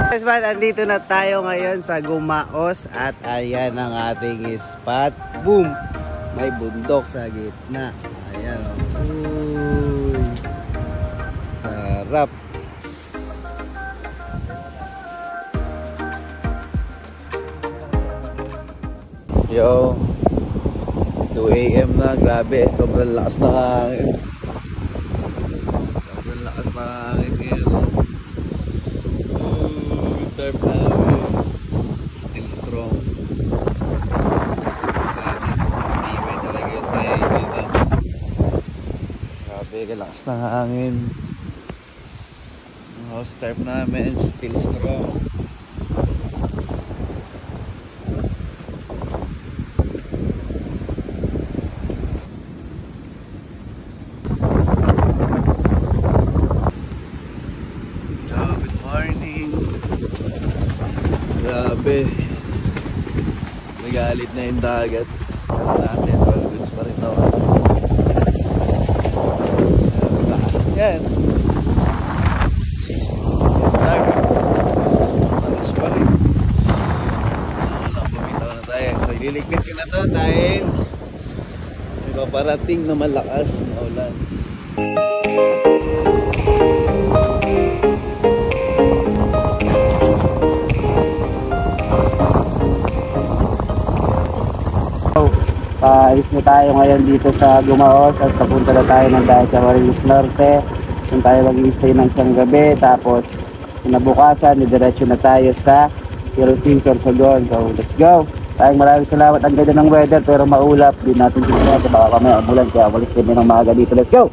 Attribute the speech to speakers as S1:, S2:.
S1: Guys, andito na tayo ngayon sa Gumaos at ayan ang ating spot. Boom! May bundok sa gitna. Ayan o. Uy! Sarap! Yo! 2 AM na, grabe. Sobrang lakas na hangin. Sobrang lakas na hangin ngayon. Tarp namin. Still strong. Ibay talaga yung tayo dito. Grabe, kalakas na hangin. Yung house tarp namin, still strong. Grabe, nagalit na yung dagat. Ano natin, all goods pa rin ito. Lakas yan. Lakas pa rin. Pumitaw na tayo. So ililigpit ko na to dahil may paparating na malakas na ulan.
S2: Paalis na tayo ngayon dito sa Gumaos at papunta na tayo ng dahil sa Camarines Norte. Kung tayo mag-i-stay ng isang gabi, tapos kinabukasan, diretso na tayo sa Philippine Sorsogon. So let's go! Maraming salamat. Ang ganda ng weather pero maulap. Di natin sigurado baka may umulan kaya walis kami ng maaga dito. Let's go!